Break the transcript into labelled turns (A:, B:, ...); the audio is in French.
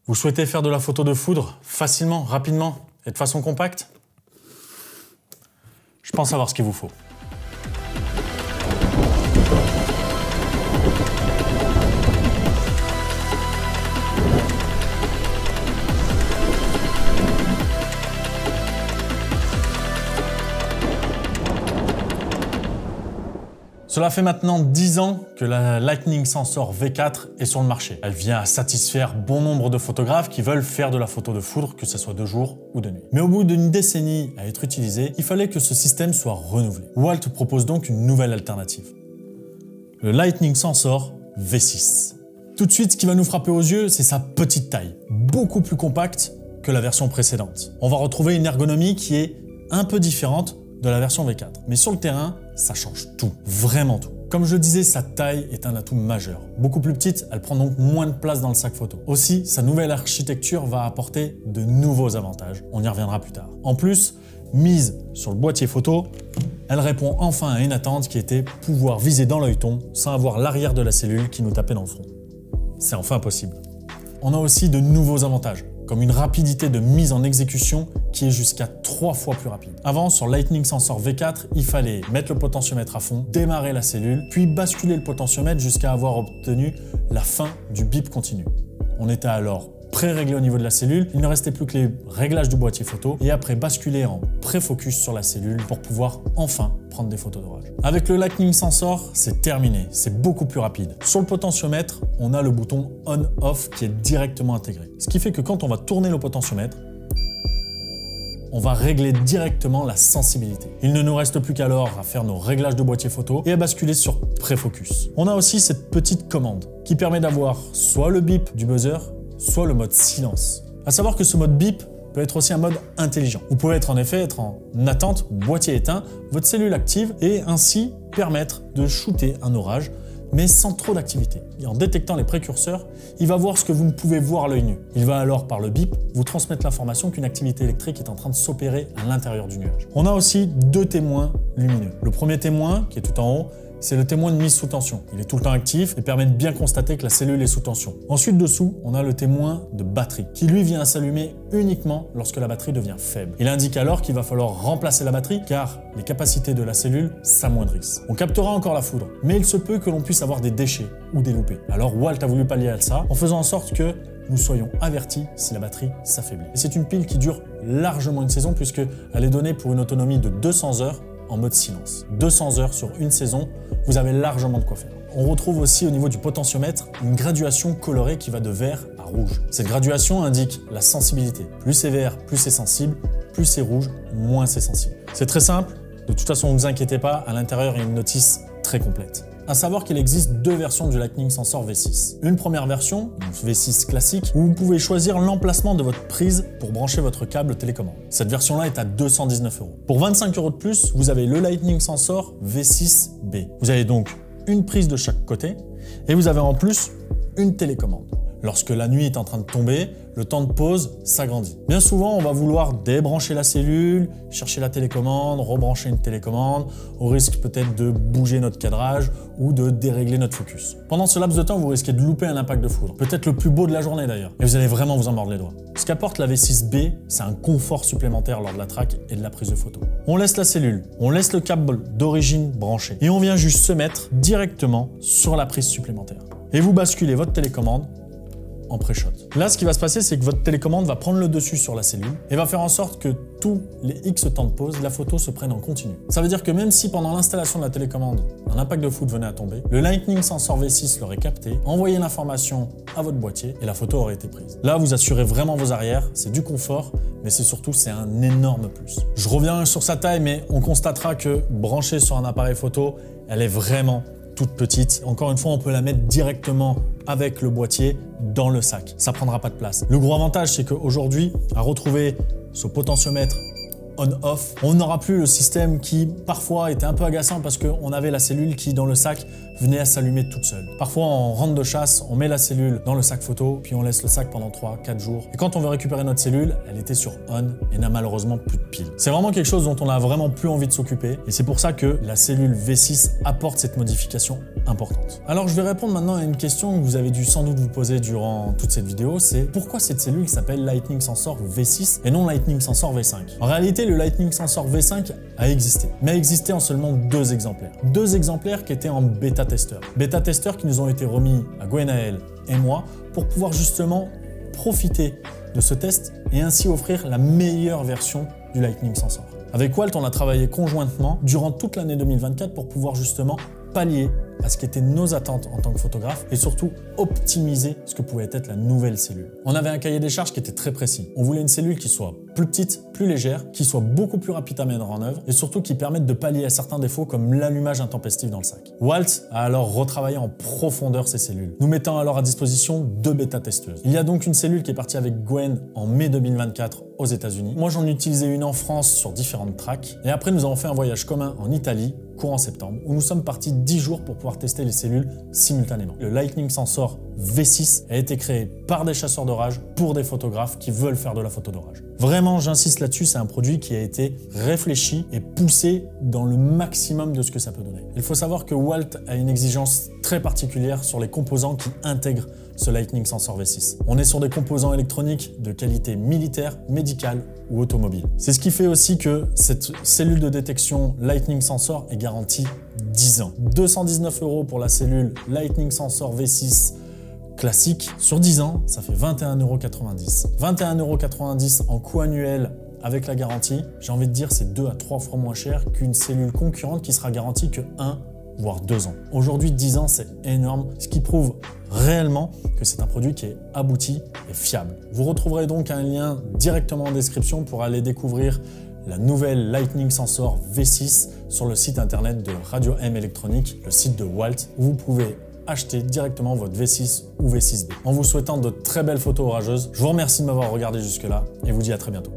A: Vous souhaitez faire de la photo de foudre facilement, rapidement et de façon compacte? Je pense savoir ce qu'il vous faut. Cela fait maintenant 10 ans que la Lightning Sensor V4 est sur le marché. Elle vient à satisfaire bon nombre de photographes qui veulent faire de la photo de foudre, que ce soit de jour ou de nuit. Mais au bout d'une décennie à être utilisé, il fallait que ce système soit renouvelé. Walt propose donc une nouvelle alternative. Le Lightning Sensor V6. Tout de suite, ce qui va nous frapper aux yeux, c'est sa petite taille, beaucoup plus compacte que la version précédente. On va retrouver une ergonomie qui est un peu différente de la version V4. Mais sur le terrain, ça change tout, vraiment tout. Comme je le disais, sa taille est un atout majeur. Beaucoup plus petite, elle prend donc moins de place dans le sac photo. Aussi, sa nouvelle architecture va apporter de nouveaux avantages. On y reviendra plus tard. En plus, mise sur le boîtier photo, elle répond enfin à une attente qui était pouvoir viser dans l'œilleton sans avoir l'arrière de la cellule qui nous tapait dans le front. C'est enfin possible. On a aussi de nouveaux avantages, comme une rapidité de mise en exécution qui est jusqu'à 3 fois plus rapide. Avant, sur Lightning Sensor V4, il fallait mettre le potentiomètre à fond, démarrer la cellule, puis basculer le potentiomètre jusqu'à avoir obtenu la fin du bip continu. On était alors pré-réglé au niveau de la cellule, il ne restait plus que les réglages du boîtier photo et après basculer en pré-focus sur la cellule pour pouvoir enfin prendre des photos d'orage. Avec le Lightning Sensor, c'est terminé, c'est beaucoup plus rapide. Sur le potentiomètre, on a le bouton on-off qui est directement intégré. Ce qui fait que quand on va tourner le potentiomètre, on va régler directement la sensibilité. Il ne nous reste plus qu'alors à faire nos réglages de boîtier photo et à basculer sur pré-focus. On a aussi cette petite commande qui permet d'avoir soit le bip du buzzer, soit le mode silence. À savoir que ce mode bip peut être aussi un mode intelligent. Vous pouvez en effet être en attente, boîtier éteint, votre cellule active et ainsi permettre de shooter un orage, mais sans trop d'activité. Et en détectant les précurseurs, il va voir ce que vous ne pouvez voir à l'œil nu. Il va alors, par le bip, vous transmettre l'information qu'une activité électrique est en train de s'opérer à l'intérieur du nuage. On a aussi 2 témoins lumineux. Le premier témoin, qui est tout en haut, c'est le témoin de mise sous tension. Il est tout le temps actif et permet de bien constater que la cellule est sous tension. Ensuite, dessous, on a le témoin de batterie, qui lui vient s'allumer uniquement lorsque la batterie devient faible. Il indique alors qu'il va falloir remplacer la batterie car les capacités de la cellule s'amoindrissent. On captera encore la foudre, mais il se peut que l'on puisse avoir des déchets ou des loupés. Alors Walt a voulu pallier à ça en faisant en sorte que nous soyons avertis si la batterie s'affaiblit. Et c'est une pile qui dure largement une saison puisqu'elle est donnée pour une autonomie de 200 heures en mode silence. 200 heures sur une saison, vous avez largement de quoi faire. On retrouve aussi au niveau du potentiomètre une graduation colorée qui va de vert à rouge. Cette graduation indique la sensibilité. Plus c'est vert, plus c'est sensible, plus c'est rouge, moins c'est sensible. C'est très simple, de toute façon ne vous inquiétez pas, à l'intérieur il y a une notice très complète. À savoir qu'il existe 2 versions du Lightning Sensor V6. Une première version, V6 classique, où vous pouvez choisir l'emplacement de votre prise pour brancher votre câble télécommande. Cette version-là est à 219 €. Pour 25 € de plus, vous avez le Lightning Sensor V6B. Vous avez donc une prise de chaque côté et vous avez en plus une télécommande. Lorsque la nuit est en train de tomber, le temps de pause s'agrandit. Bien souvent, on va vouloir débrancher la cellule, chercher la télécommande, rebrancher une télécommande, au risque peut-être de bouger notre cadrage ou de dérégler notre focus. Pendant ce laps de temps, vous risquez de louper un impact de foudre, peut-être le plus beau de la journée d'ailleurs, et vous allez vraiment vous en mordre les doigts. Ce qu'apporte la V6B, c'est un confort supplémentaire lors de la traque et de la prise de photo. On laisse la cellule, on laisse le câble d'origine branché, et on vient juste se mettre directement sur la prise supplémentaire. Et vous basculez votre télécommande en pré-shot. Là, ce qui va se passer, c'est que votre télécommande va prendre le dessus sur la cellule et va faire en sorte que tous les X temps de pause, la photo se prenne en continu. Ça veut dire que même si pendant l'installation de la télécommande, un impact de foudre venait à tomber, le Lightning Sensor V6 l'aurait capté, envoyé l'information à votre boîtier et la photo aurait été prise. Là, vous assurez vraiment vos arrières, c'est du confort, mais c'est surtout, c'est un énorme plus. Je reviens sur sa taille, mais on constatera que branchée sur un appareil photo, elle est vraiment toute petite. Encore une fois, on peut la mettre directement avec le boîtier dans le sac. Ça prendra pas de place. Le gros avantage, c'est qu'aujourd'hui, à retrouver ce potentiomètre on-off, on n'aura plus le système qui parfois était un peu agaçant parce qu'on avait la cellule qui dans le sac venait à s'allumer toute seule. Parfois en rentre de chasse, on met la cellule dans le sac photo puis on laisse le sac pendant 3-4 jours. Et quand on veut récupérer notre cellule, elle était sur on et n'a malheureusement plus de pile. C'est vraiment quelque chose dont on n'a vraiment plus envie de s'occuper et c'est pour ça que la cellule V6 apporte cette modification importante. Alors je vais répondre maintenant à une question que vous avez dû sans doute vous poser durant toute cette vidéo, c'est pourquoi cette cellule s'appelle Lightning Sensor V6 et non Lightning Sensor V5? En réalité, le Lightning Sensor V5 a existé, mais a existé en seulement 2 exemplaires. 2 exemplaires qui étaient en bêta-testeur. Bêta-testeurs qui nous ont été remis à Gwenaël et moi pour pouvoir justement profiter de ce test et ainsi offrir la meilleure version du Lightning Sensor. Avec Walt, on a travaillé conjointement durant toute l'année 2024 pour pouvoir justement pallier à ce qu'étaient nos attentes en tant que photographe et surtout optimiser ce que pouvait être la nouvelle cellule. On avait un cahier des charges qui était très précis. On voulait une cellule qui soit plus petite, plus légère, qui soit beaucoup plus rapide à mettre en œuvre et surtout qui permette de pallier à certains défauts comme l'allumage intempestif dans le sac. Walt a alors retravaillé en profondeur ces cellules, nous mettant alors à disposition 2 bêta-testeuses. Il y a donc une cellule qui est partie avec Gwen en mai 2024 aux États-Unis. Moi, j'en ai utilisé une en France sur différentes tracks et après nous avons fait un voyage commun en Italie courant septembre où nous sommes partis 10 jours pour pouvoir tester les cellules simultanément. Le Lightning Sensor V6 a été créé par des chasseurs d'orage pour des photographes qui veulent faire de la photo d'orage. Vraiment, j'insiste là-dessus, c'est un produit qui a été réfléchi et poussé dans le maximum de ce que ça peut donner. Il faut savoir que Walt a une exigence très particulière sur les composants qui intègrent ce Lightning Sensor V6. On est sur des composants électroniques de qualité militaire, médicale ou automobile. C'est ce qui fait aussi que cette cellule de détection Lightning Sensor est garantie 10 ans. 219 € pour la cellule Lightning Sensor V6 classique. Sur 10 ans, ça fait 21,90 €. 21,90 € en coût annuel avec la garantie. J'ai envie de dire c'est 2 à 3 fois moins cher qu'une cellule concurrente qui sera garantie que 1 voire 2 ans. Aujourd'hui, 10 ans, c'est énorme, ce qui prouve réellement que c'est un produit qui est abouti et fiable. Vous retrouverez donc un lien directement en description pour aller découvrir la nouvelle Lightning Sensor V6 sur le site internet de Radio M Électronique, le site de Walt, où vous pouvez acheter directement votre V6 ou V6B. En vous souhaitant de très belles photos orageuses, je vous remercie de m'avoir regardé jusque-là et vous dis à très bientôt.